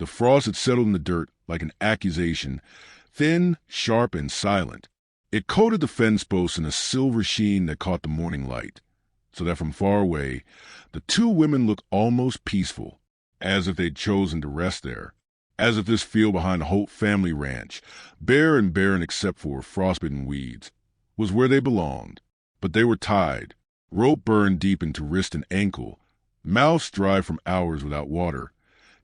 The frost had settled in the dirt like an accusation, thin, sharp, and silent. It coated the fence posts in a silver sheen that caught the morning light, so that from far away, the two women looked almost peaceful, as if they'd chosen to rest there, as if this field behind the Holt family ranch, bare and barren except for frostbitten weeds, was where they belonged. But they were tied, rope burned deep into wrist and ankle, mouths dry from hours without water,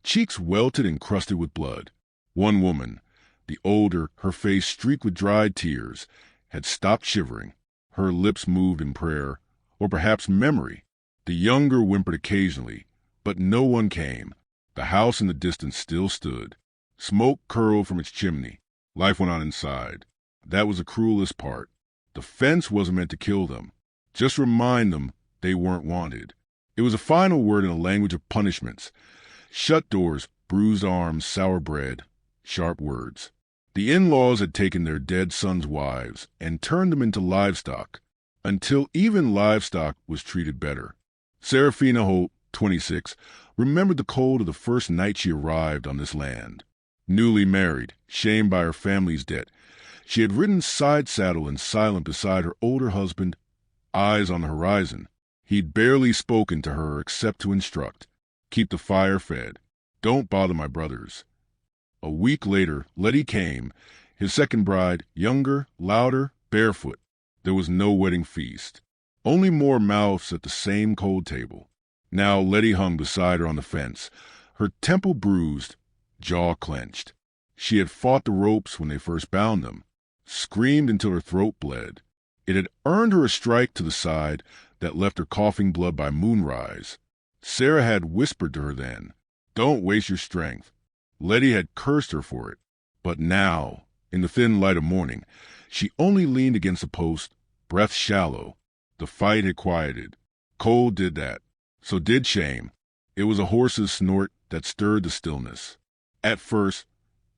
cheeks welted and crusted with blood. One woman, the older, her face streaked with dried tears, had stopped shivering. Her lips moved in prayer, or perhaps memory. The younger whimpered occasionally, but no one came. The house in the distance still stood. Smoke curled from its chimney. Life went on inside. That was the cruelest part. The fence wasn't meant to kill them, just remind them they weren't wanted. It was a final word in a language of punishments. Shut doors, bruised arms, sour bread, sharp words. The in-laws had taken their dead sons' wives and turned them into livestock, until even livestock was treated better. Serafina Holt, 26, remembered the cold of the first night she arrived on this land. Newly married, shamed by her family's debt, she had ridden side-saddle and silent beside her older husband, eyes on the horizon. He'd barely spoken to her except to instruct, keep the fire fed, don't bother my brothers. A week later, Letty came, his second bride, younger, louder, barefoot. There was no wedding feast, only more mouths at the same cold table. Now Letty hung beside her on the fence, her temple bruised, jaw clenched. She had fought the ropes when they first bound them, screamed until her throat bled. It had earned her a strike to the side that left her coughing blood by moonrise. Sarah had whispered to her then, "Don't waste your strength." Letty had cursed her for it. But now, in the thin light of morning, she only leaned against a post, breath shallow. The fight had quieted. Cold did that. So did shame. It was a horse's snort that stirred the stillness. At first,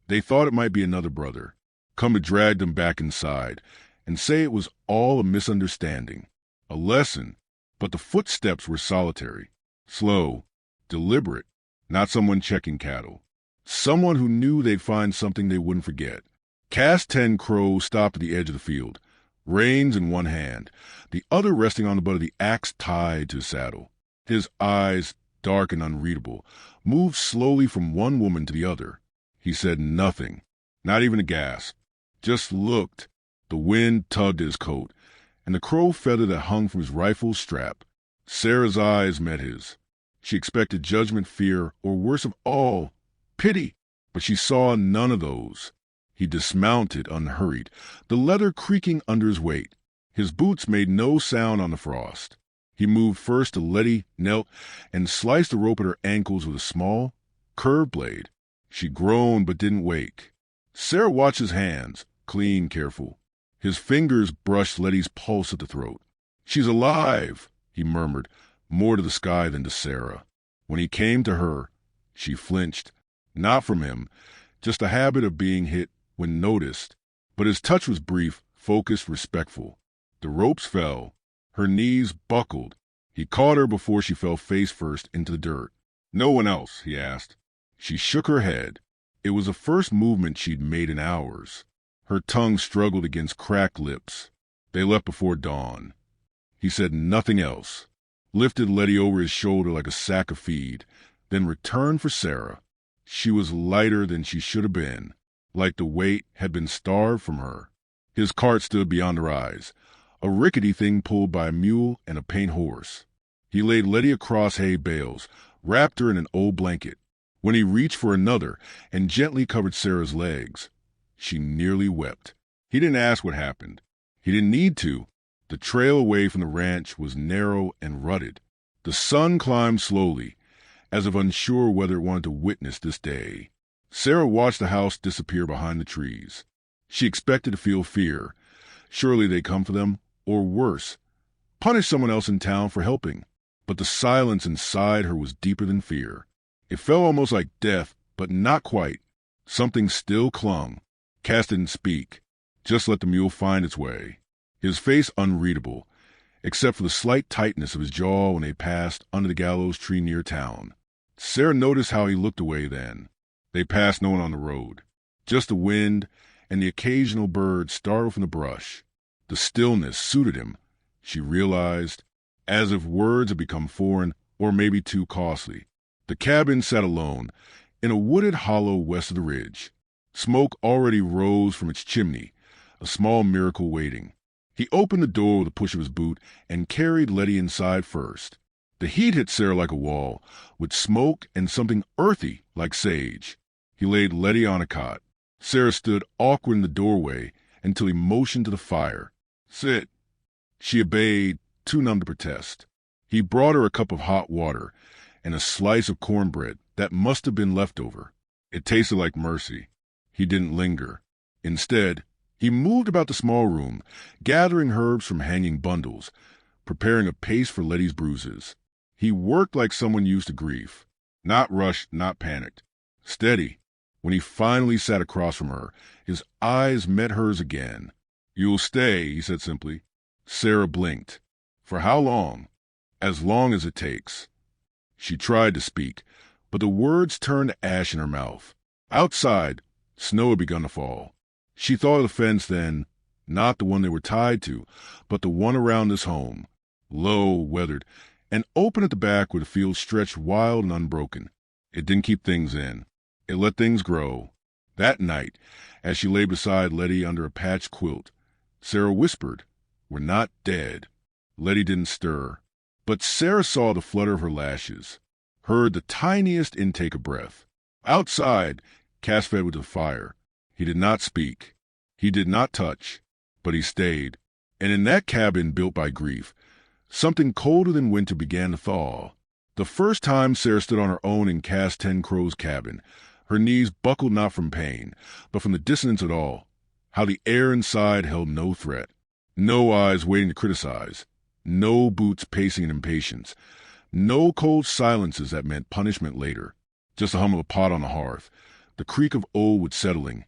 they thought it might be another brother, come to drag them back inside and say it was all a misunderstanding, a lesson. But the footsteps were solitary, slow, deliberate, not someone checking cattle. Someone who knew they'd find something they wouldn't forget. Cast 10 Crow stopped at the edge of the field, reins in one hand, the other resting on the butt of the axe tied to his saddle. His eyes, dark and unreadable, moved slowly from one woman to the other. He said nothing, not even a gasp, just looked. The wind tugged at his coat, and the crow feather that hung from his rifle strap. Sarah's eyes met his. She expected judgment, fear, or worst of all, pity, but she saw none of those. He dismounted unhurried, the leather creaking under his weight. His boots made no sound on the frost. He moved first to Letty, knelt, and sliced the rope at her ankles with a small, curved blade. She groaned but didn't wake. Sarah watched his hands, clean, careful. His fingers brushed Letty's pulse at the throat. "She's alive," he murmured, more to the sky than to Sarah. When he came to her, she flinched, not from him, just a habit of being hit when noticed. But his touch was brief, focused, respectful. The ropes fell. Her knees buckled. He caught her before she fell face first into the dirt. "No one else?" he asked. She shook her head. It was the first movement she'd made in hours. Her tongue struggled against cracked lips. They left before dawn. He said nothing else, lifted Letty over his shoulder like a sack of feed, then returned for Sarah. She was lighter than she should have been, like the weight had been starved from her. His cart stood beyond her eyes, a rickety thing pulled by a mule and a paint horse. He laid Letty across hay bales, wrapped her in an old blanket. When he reached for another and gently covered Sarah's legs, she nearly wept. He didn't ask what happened. He didn't need to. The trail away from the ranch was narrow and rutted. The sun climbed slowly, as if unsure whether it wanted to witness this day. Sarah watched the house disappear behind the trees. She expected to feel fear. Surely they'd come for them, or worse, punish someone else in town for helping. But the silence inside her was deeper than fear. It felt almost like death, but not quite. Something still clung. Cass didn't speak, just let the mule find its way. His face unreadable, except for the slight tightness of his jaw when they passed under the gallows tree near town. Sarah noticed how he looked away then. They passed no one on the road, just the wind and the occasional bird startled from the brush. The stillness suited him, she realized, as if words had become foreign or maybe too costly. The cabin sat alone, in a wooded hollow west of the ridge. Smoke already rose from its chimney, a small miracle waiting. He opened the door with a push of his boot and carried Letty inside first. The heat hit Sarah like a wall, with smoke and something earthy like sage. He laid Letty on a cot. Sarah stood awkward in the doorway until he motioned to the fire. "Sit." She obeyed, too numb to protest. He brought her a cup of hot water and a slice of cornbread that must have been leftover. It tasted like mercy. He didn't linger. Instead, he moved about the small room, gathering herbs from hanging bundles, preparing a paste for Letty's bruises. He worked like someone used to grief. Not rushed, not panicked. Steady. When he finally sat across from her, his eyes met hers again. "You'll stay," he said simply. Sarah blinked. "For how long?" "As long as it takes." She tried to speak, but the words turned to ash in her mouth. Outside, snow had begun to fall. She thought of the fence then, not the one they were tied to, but the one around this home, low, weathered, and open at the back where the field stretched wild and unbroken. It didn't keep things in. It let things grow. That night, as she lay beside Letty under a patched quilt, Sarah whispered, "We're not dead." Letty didn't stir, but Sarah saw the flutter of her lashes, heard the tiniest intake of breath. Outside, Cass fed with the fire. He did not speak. He did not touch, but he stayed. And in that cabin built by grief, something colder than winter began to thaw. The first time Sarah stood on her own in Cass 10 Crow's cabin, her knees buckled not from pain, but from the dissonance at all, how the air inside held no threat. No eyes waiting to criticize. No boots pacing in impatience. No cold silences that meant punishment later. Just the hum of a pot on the hearth, the creak of old wood settling,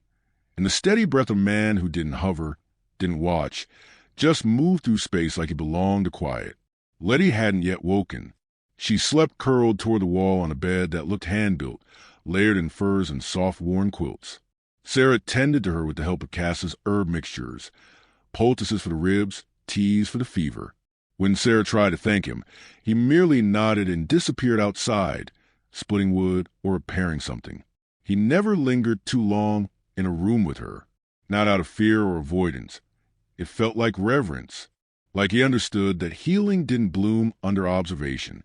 and the steady breath of a man who didn't hover, didn't watch, just moved through space like he belonged to quiet. Letty hadn't yet woken. She slept curled toward the wall on a bed that looked hand-built, layered in furs and soft worn quilts. Sarah tended to her with the help of Cass's herb mixtures, poultices for the ribs, teas for the fever. When Sarah tried to thank him, he merely nodded and disappeared outside, splitting wood or repairing something. He never lingered too long in a room with her, not out of fear or avoidance. It felt like reverence, like he understood that healing didn't bloom under observation.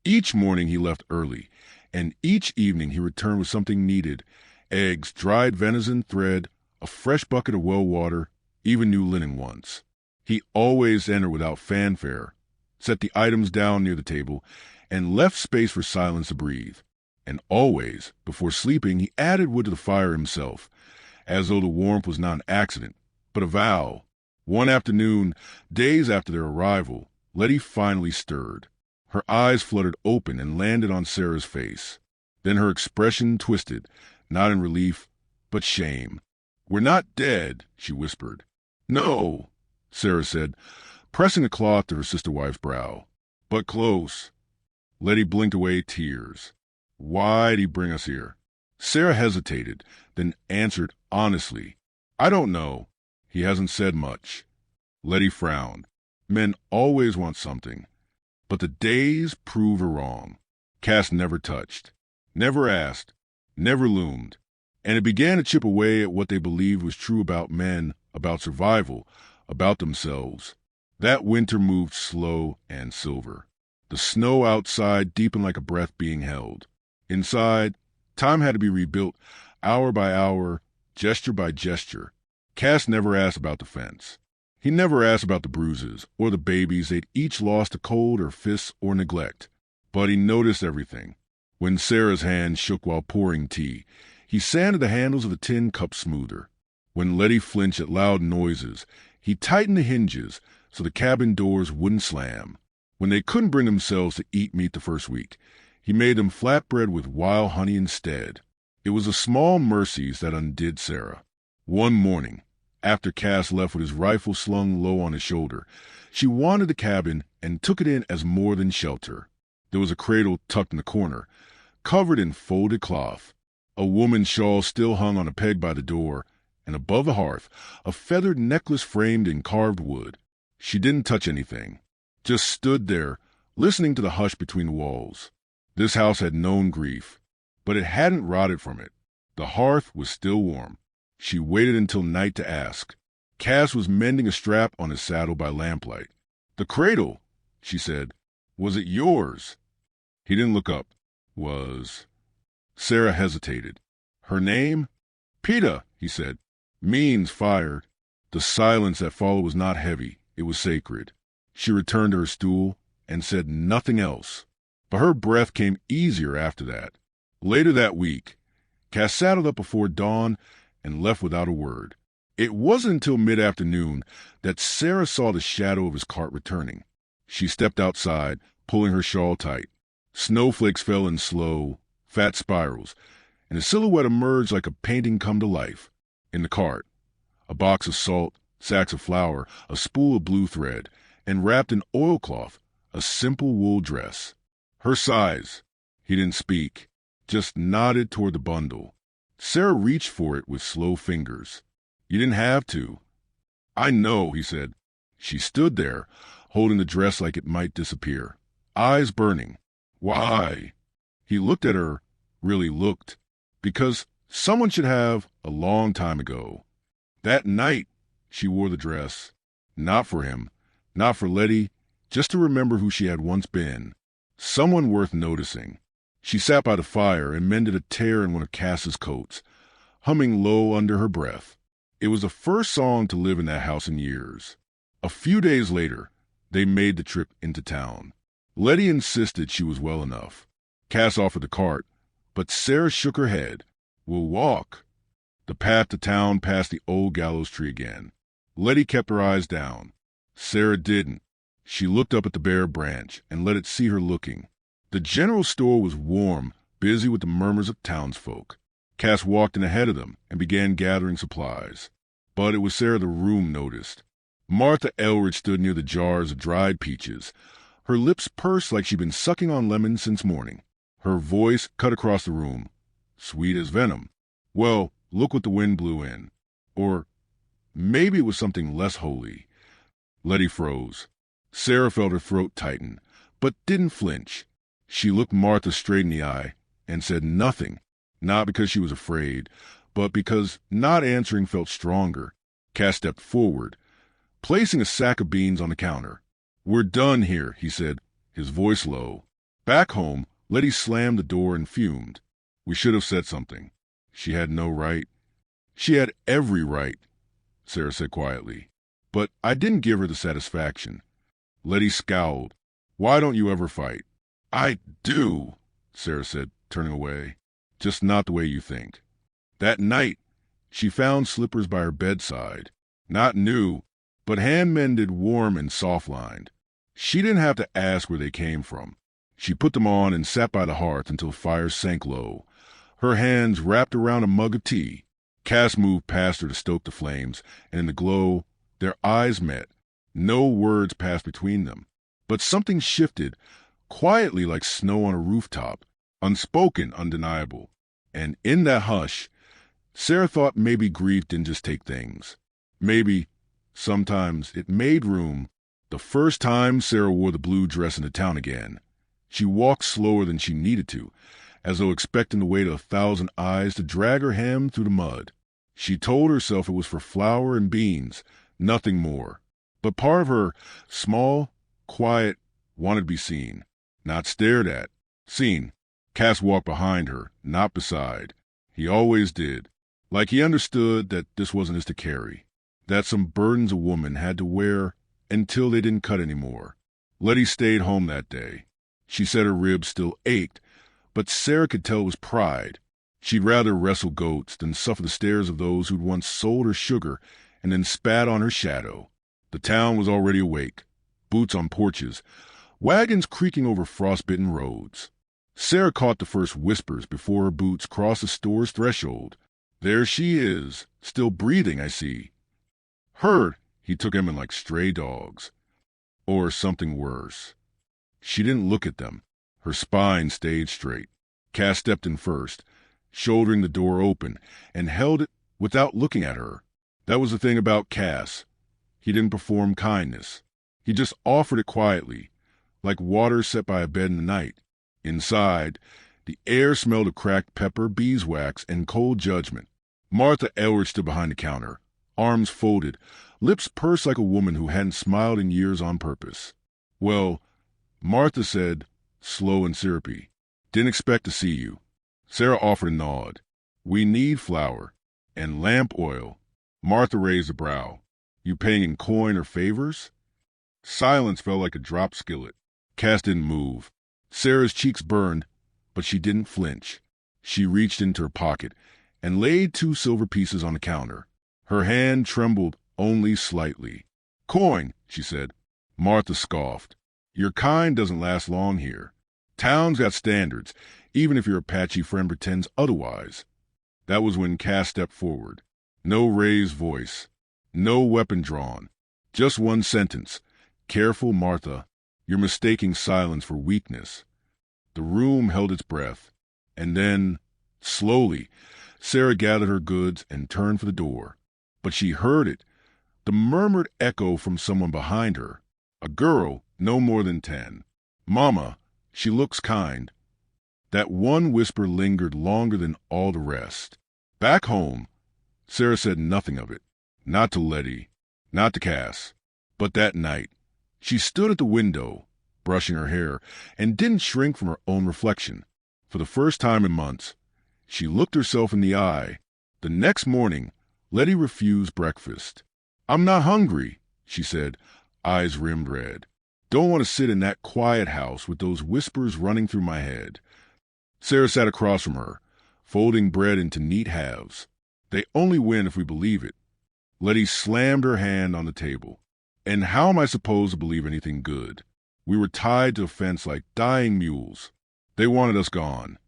Each morning he left early, and each evening he returned with something needed: eggs, dried venison, thread, a fresh bucket of well water, even new linen once. He always entered without fanfare, set the items down near the table, and left space for silence to breathe. And always, before sleeping, he added wood to the fire himself, as though the warmth was not an accident, but a vow. One afternoon, days after their arrival, Letty finally stirred. Her eyes fluttered open and landed on Sarah's face. Then her expression twisted, not in relief, but shame. "We're not dead," she whispered. "No," Sarah said, pressing a cloth to her sister-wife's brow. "But close." Letty blinked away tears. "Why'd he bring us here?" Sarah hesitated, then answered honestly, "I don't know. He hasn't said much." Letty frowned. Men always want something. But the days prove her wrong. Cass never touched, never asked, never loomed. And it began to chip away at what they believed was true about men, about survival, about themselves. That winter moved slow and silver. The snow outside deepened like a breath being held. Inside, time had to be rebuilt, hour by hour, gesture by gesture. Cass never asked about the fence. He never asked about the bruises or the babies they'd each lost to cold or fists or neglect. But he noticed everything. When Sarah's hand shook while pouring tea, he sanded the handles of the tin cup smoother. When Letty flinched at loud noises, he tightened the hinges so the cabin doors wouldn't slam. When they couldn't bring themselves to eat meat the first week, he made them flatbread with wild honey instead. It was the small mercies that undid Sarah. One morning, after Cass left with his rifle slung low on his shoulder, she wanted the cabin and took it in as more than shelter. There was a cradle tucked in the corner, covered in folded cloth. A woman's shawl still hung on a peg by the door, and above the hearth, a feathered necklace framed in carved wood. She didn't touch anything, just stood there, listening to the hush between the walls. This house had known grief, but it hadn't rotted from it. The hearth was still warm. She waited until night to ask. Cass was mending a strap on his saddle by lamplight. "The cradle," she said. "Was it yours?" He didn't look up. "Was..." Sarah hesitated. "Her name?" "Peta," he said. "Means fire." The silence that followed was not heavy. It was sacred. She returned to her stool and said nothing else. But her breath came easier after that. Later that week, Cass saddled up before dawn and left without a word. It wasn't until mid-afternoon that Sarah saw the shadow of his cart returning. She stepped outside, pulling her shawl tight. Snowflakes fell in slow, fat spirals, and his silhouette emerged like a painting come to life. In the cart, a box of salt, sacks of flour, a spool of blue thread, and wrapped in oilcloth, a simple wool dress. Her size. He didn't speak, just nodded toward the bundle. Sarah reached for it with slow fingers. "You didn't have to." "I know," he said. She stood there, holding the dress like it might disappear, eyes burning. "Why?" He looked at her, really looked. "Because someone should have a long time ago." That night, she wore the dress. Not for him, not for Letty, just to remember who she had once been. Someone worth noticing. She sat by the fire and mended a tear in one of Cass's coats, humming low under her breath. It was the first song to live in that house in years. A few days later, they made the trip into town. Letty insisted she was well enough. Cass offered the cart, but Sarah shook her head. "We'll walk." The path to town passed the old gallows tree again. Letty kept her eyes down. Sarah didn't. She looked up at the bare branch and let it see her looking. The general store was warm, busy with the murmurs of townsfolk. Cass walked in ahead of them and began gathering supplies. But it was Sarah the room noticed. Martha Elridge stood near the jars of dried peaches, her lips pursed like she'd been sucking on lemons since morning. Her voice cut across the room, sweet as venom. "Well, look what the wind blew in." Or maybe it was something less holy. Letty froze. Sarah felt her throat tighten, but didn't flinch. She looked Martha straight in the eye and said nothing, not because she was afraid, but because not answering felt stronger. Cass stepped forward, placing a sack of beans on the counter. "We're done here," he said, his voice low. Back home, Letty slammed the door and fumed. "We should have said something." She had no right. "She had every right," Sarah said quietly. "But I didn't give her the satisfaction." Letty scowled. "Why don't you ever fight?" "I do," Sarah said, turning away. "Just not the way you think." That night, she found slippers by her bedside. Not new, but hand-mended, warm and soft-lined. She didn't have to ask where they came from. She put them on and sat by the hearth until the fire sank low, her hands wrapped around a mug of tea. Cass moved past her to stoke the flames, and in the glow, their eyes met. No words passed between them, but something shifted, quietly like snow on a rooftop, unspoken, undeniable. And in that hush, Sarah thought maybe grief didn't just take things. Maybe, sometimes, it made room. The first time Sarah wore the blue dress into town again, she walked slower than she needed to, as though expecting the weight of 1,000 eyes to drag her hem through the mud. She told herself it was for flour and beans, nothing more. But part of her, small, quiet, wanted to be seen, not stared at. Seen. Cass walked behind her, not beside. He always did. Like he understood that this wasn't his to carry, that some burdens a woman had to wear until they didn't cut anymore. Letty stayed home that day. She said her ribs still ached, but Sarah could tell it was pride. She'd rather wrestle goats than suffer the stares of those who'd once sold her sugar and then spat on her shadow. The town was already awake, boots on porches, wagons creaking over frostbitten roads. Sarah caught the first whispers before her boots crossed the store's threshold. "There she is, still breathing, I see." Heard, he took them in like stray dogs. Or something worse. She didn't look at them. Her spine stayed straight. Cass stepped in first. shouldering the door open, and held it without looking at her. That was the thing about Cass. He didn't perform kindness. He just offered it quietly, like water set by a bed in the night. Inside, the air smelled of cracked pepper, beeswax, and cold judgment. Martha Elridge stood behind the counter, arms folded, lips pursed like a woman who hadn't smiled in years on purpose. "Well," Martha said, slow and syrupy, "didn't expect to see you." Sarah offered a nod. "We need flour. And lamp oil." Martha raised a brow. "You paying in coin or favors?" Silence felt like a dropped skillet. Cass didn't move. Sarah's cheeks burned, but she didn't flinch. She reached into her pocket and laid 2 silver pieces on the counter. Her hand trembled only slightly. "Coin," she said. Martha scoffed. "Your kind doesn't last long here. Town's got standards, even if your Apache friend pretends otherwise." That was when Cass stepped forward. No raised voice. No weapon drawn. Just one sentence. "Careful, Martha. You're mistaking silence for weakness." The room held its breath. And then, slowly, Sarah gathered her goods and turned for the door. But she heard it, the murmured echo from someone behind her. A girl, no more than 10. "Mama, she looks kind." That one whisper lingered longer than all the rest. Back home, Sarah said nothing of it. Not to Letty, not to Cass. But that night, she stood at the window, brushing her hair, and didn't shrink from her own reflection. For the first time in months, she looked herself in the eye. The next morning, Letty refused breakfast. "I'm not hungry," she said, eyes rimmed red. "Don't want to sit in that quiet house with those whispers running through my head." Sarah sat across from her, folding bread into neat halves. "They only win if we believe it." Letty slammed her hand on the table. "And how am I supposed to believe anything good? We were tied to a fence like dying mules. They wanted us gone."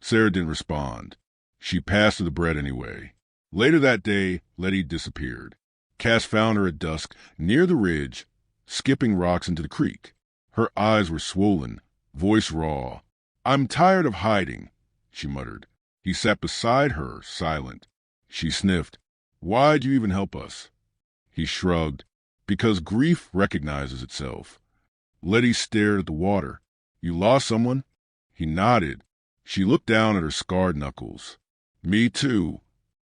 Sarah didn't respond. She passed her the bread anyway. Later that day, Letty disappeared. Cass found her at dusk, near the ridge, skipping rocks into the creek. Her eyes were swollen, voice raw. "I'm tired of hiding," she muttered. He sat beside her, silent. She sniffed. "Why'd you even help us?" He shrugged. "Because grief recognizes itself." Letty stared at the water. "You lost someone?" He nodded. She looked down at her scarred knuckles. "Me too."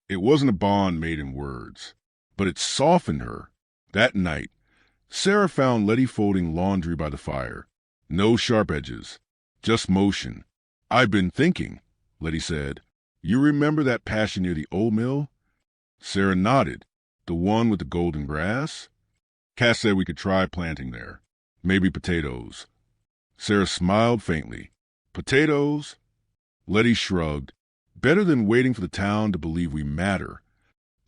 It wasn't a bond made in words, but it softened her. That night, Sarah found Letty folding laundry by the fire. No sharp edges, just motion. "I've been thinking," Letty said. "You remember that pasture near the old mill?" Sarah nodded. "The one with the golden grass?" Cass said we could try planting there. Maybe potatoes. Sarah smiled faintly. "Potatoes?" Letty shrugged. "Better than waiting for the town to believe we matter."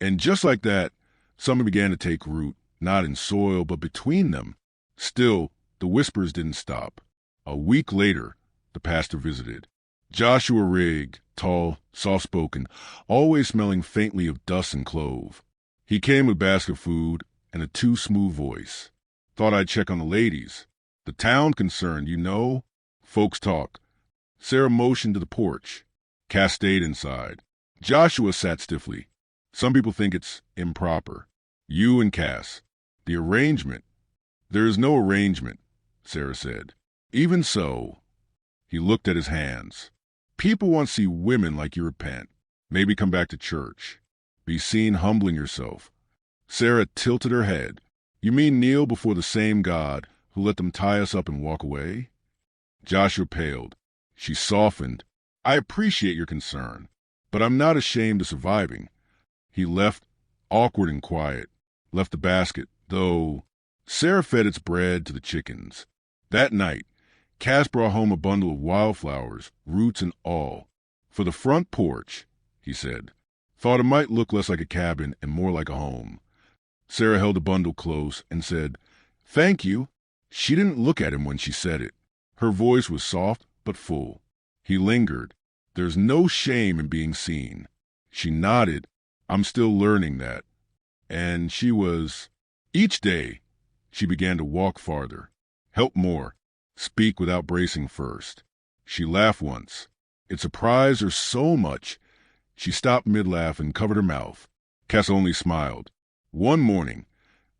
And just like that, something began to take root, not in soil, but between them. Still, the whispers didn't stop. A week later, the pastor visited. Joshua Rigg, tall, soft-spoken, always smelling faintly of dust and clove. He came with a basket of food and a too-smooth voice. "Thought I'd check on the ladies. The town concerned, you know. Folks talk." Sarah motioned to the porch. Cass stayed inside. Joshua sat stiffly. "Some people think it's improper. You and Cass. The arrangement." "There is no arrangement," Sarah said. "Even so." He looked at his hands. "People want to see women like you repent. Maybe come back to church. Be seen humbling yourself." Sarah tilted her head. "You mean kneel before the same God who let them tie us up and walk away?" Joshua paled. She softened. "I appreciate your concern, but I'm not ashamed of surviving." He left, awkward and quiet. Left the basket, though. Sarah fed its bread to the chickens. That night, Cass brought home a bundle of wildflowers, roots and all. "For the front porch," he said. "Thought it might look less like a cabin and more like a home." Sarah held the bundle close and said, "Thank you." She didn't look at him when she said it. Her voice was soft but full. He lingered. "There's no shame in being seen." She nodded. "I'm still learning that." And she was. Each day, she began to walk farther, help more, speak without bracing first. She laughed once. It surprised her so much She stopped mid-laugh and covered her mouth. Cass only smiled. One morning,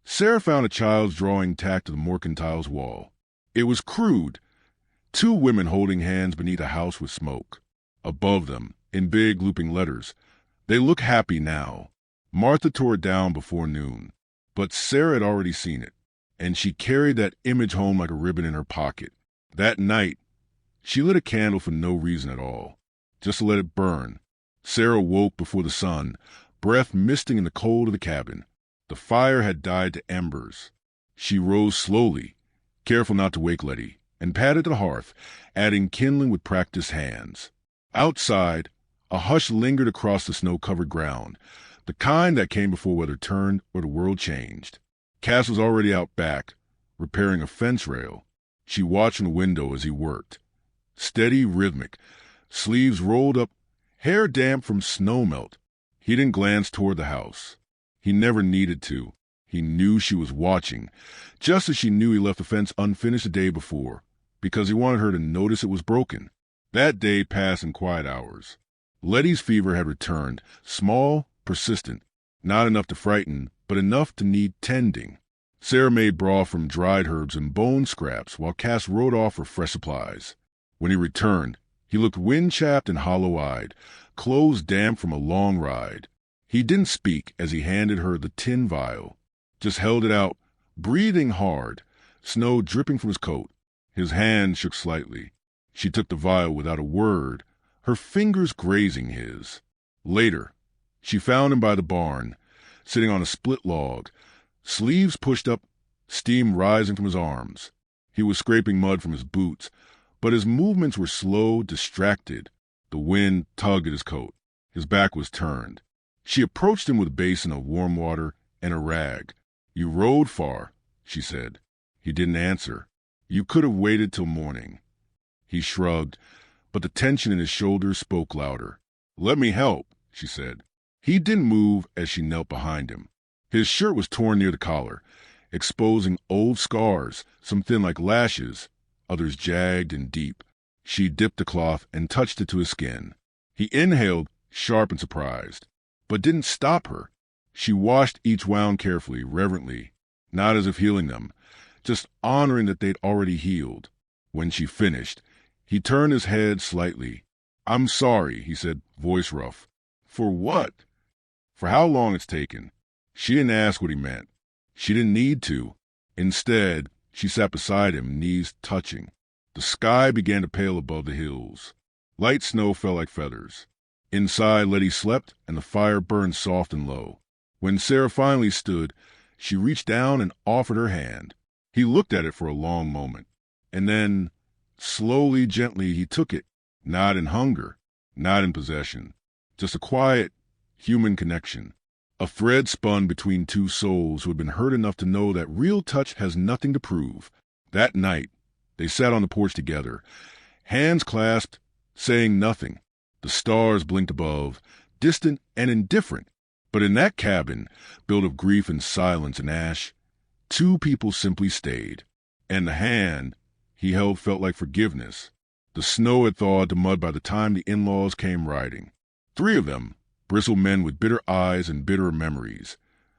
Sarah found a child's drawing tacked to the mercantile's wall. It was crude. Two women holding hands beneath a house with smoke. Above them, in big looping letters, "They look happy now." Martha tore it down before noon, but Sarah had already seen it, and she carried that image home like a ribbon in her pocket. That night, she lit a candle for no reason at all, just to let it burn. Sarah woke before the sun, breath misting in the cold of the cabin. The fire had died to embers. She rose slowly, careful not to wake Letty, and patted the hearth, adding kindling with practiced hands. Outside, a hush lingered across the snow-covered ground, the kind that came before weather turned or the world changed. Cass was already out back, repairing a fence rail. She watched from the window as he worked. Steady, rhythmic, sleeves rolled up, hair damp from snow melt. He didn't glance toward the house. He never needed to. He knew she was watching, just as she knew he left the fence unfinished the day before, because he wanted her to notice it was broken. That day passed in quiet hours. Letty's fever had returned, small, persistent, not enough to frighten, but enough to need tending. Sarah made broth from dried herbs and bone scraps while Cass rode off for fresh supplies. When he returned, he looked wind-chapped and hollow-eyed, clothes damp from a long ride. He didn't speak as he handed her the tin vial, just held it out, breathing hard, snow dripping from his coat. His hand shook slightly. She took the vial without a word, her fingers grazing his. Later, she found him by the barn, sitting on a split log, sleeves pushed up, steam rising from his arms. He was scraping mud from his boots, but his movements were slow, distracted. The wind tugged at his coat. His back was turned. She approached him with a basin of warm water and a rag. "You rode far," she said. He didn't answer. "You could have waited till morning." He shrugged, but the tension in his shoulders spoke louder. "Let me help," she said. He didn't move as she knelt behind him. His shirt was torn near the collar, exposing old scars, some thin like lashes, others jagged and deep. She dipped the cloth and touched it to his skin. He inhaled, sharp and surprised, but didn't stop her. She washed each wound carefully, reverently, not as if healing them, just honoring that they'd already healed. When she finished, he turned his head slightly. "I'm sorry," he said, voice rough. "For what?" "For how long it's taken." She didn't ask what he meant. She didn't need to. Instead, she sat beside him, knees touching. The sky began to pale above the hills. Light snow fell like feathers. Inside, Letty slept, and the fire burned soft and low. When Sarah finally stood, she reached down and offered her hand. He looked at it for a long moment, and then, slowly, gently, he took it, not in hunger, not in possession, just a quiet, human connection. A thread spun between two souls who had been hurt enough to know that real touch has nothing to prove. That night, they sat on the porch together, hands clasped, saying nothing. The stars blinked above, distant and indifferent. But in that cabin, built of grief and silence and ash, two people simply stayed. And the hand he held felt like forgiveness. The snow had thawed to mud by the time the in-laws came riding. 3 of them, bristled men with bitter eyes and bitterer memories,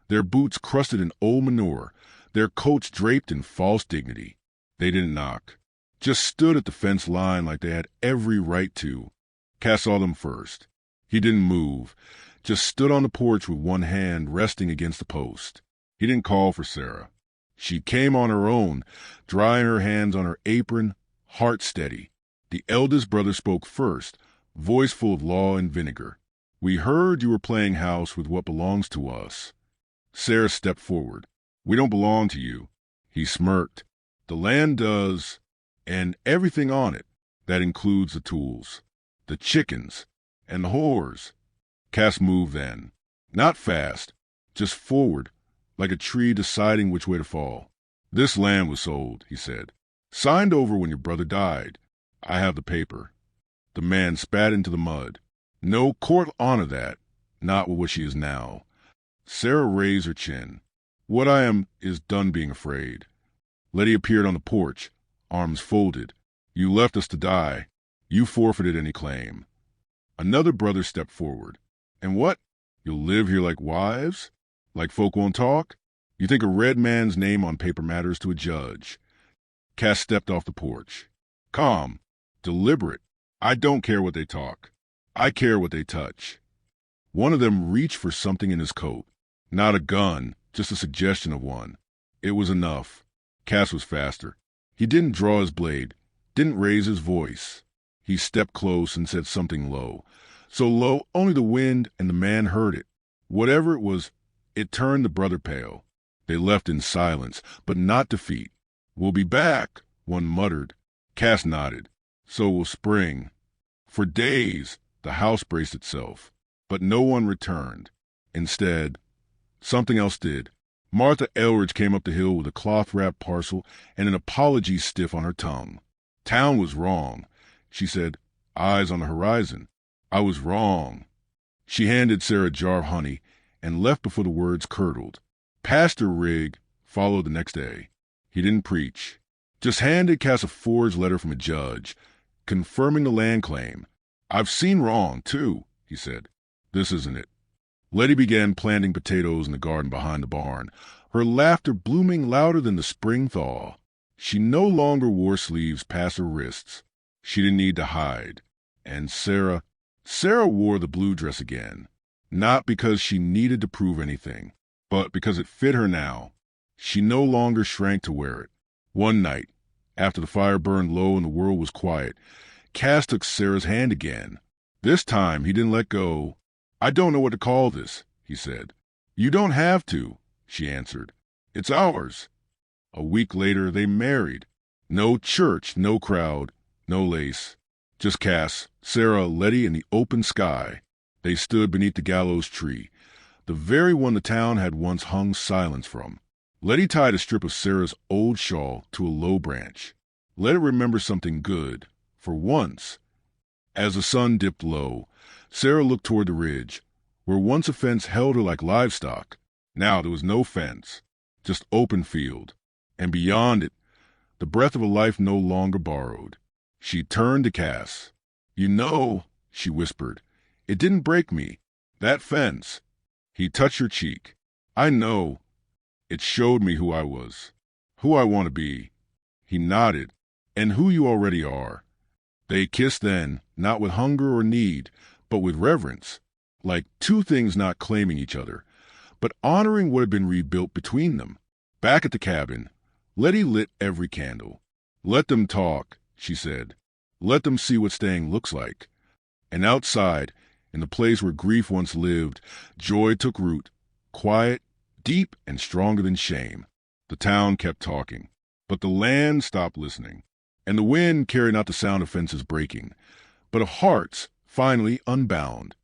their boots crusted in old manure, their coats draped in false dignity. They didn't knock, just stood at the fence line like they had every right to. Cass saw them first. He didn't move, just stood on the porch with one hand resting against the post. He didn't call for Sarah. She came on her own, drying her hands on her apron, heart steady. The eldest brother spoke first, voice full of law and vinegar. "We heard you were playing house with what belongs to us." Sarah stepped forward. "We don't belong to you." He smirked. "The land does, and everything on it. That includes the tools, the chickens, and the whores." Cass moved then. Not fast, just forward, like a tree deciding which way to fall. "This land was sold," he said. "Signed over when your brother died. I have the paper." The man spat into the mud. "No court honor that, not with what she is now." Sarah raised her chin. "What I am is done being afraid." Letty appeared on the porch, arms folded. "You left us to die. You forfeited any claim." Another brother stepped forward. And what? You'll live here like wives? Like folk won't talk? You think a red man's name on paper matters to a judge? Cass stepped off the porch. Calm. Deliberate. I don't care what they talk. I care what they touch. One of them reached for something in his coat. Not a gun, just a suggestion of one. It was enough. Cass was faster. He didn't draw his blade, didn't raise his voice. He stepped close and said something low. So low, only the wind and the man heard it. Whatever it was, it turned the brother pale. They left in silence, but not defeat. We'll be back, one muttered. Cass nodded. So will spring. For days, the house braced itself, but no one returned. Instead, something else did. Martha Elridge came up the hill with a cloth-wrapped parcel and an apology stiff on her tongue. Town was wrong, she said, eyes on the horizon. I was wrong. She handed Sarah a jar of honey and left before the words curdled. Pastor Rigg followed the next day. He didn't preach, just handed Cass a forged letter from a judge, confirming the land claim. I've seen wrong, too, he said. This isn't it. Letty began planting potatoes in the garden behind the barn, her laughter blooming louder than the spring thaw. She no longer wore sleeves past her wrists. She didn't need to hide. And Sarah wore the blue dress again, not because she needed to prove anything, but because it fit her now. She no longer shrank to wear it. One night, after the fire burned low and the world was quiet, Cass took Sarah's hand again. This time he didn't let go. I don't know what to call this, he said. You don't have to, she answered. It's ours. A week later they married. No church, no crowd, no lace. Just Cass, Sarah, Letty, and the open sky. They stood beneath the gallows tree, the very one the town had once hung silence from. Letty tied a strip of Sarah's old shawl to a low branch. Let it remember something good, for once. As the sun dipped low, Sarah looked toward the ridge, where once a fence held her like livestock. Now there was no fence, just open field, and beyond it, the breath of a life no longer borrowed. She turned to Cass. You know, she whispered, it didn't break me. That fence. He touched her cheek. I know. It showed me who I was, who I want to be. He nodded. And who you already are. They kissed then, not with hunger or need, but with reverence, like two things not claiming each other, but honoring what had been rebuilt between them. Back at the cabin, Letty lit every candle. Let them talk, she said. Let them see what staying looks like. And outside, in the place where grief once lived, joy took root, quiet, deep, and stronger than shame. The town kept talking, but the land stopped listening. And the wind carried not the sound of fences breaking, but of hearts finally unbound.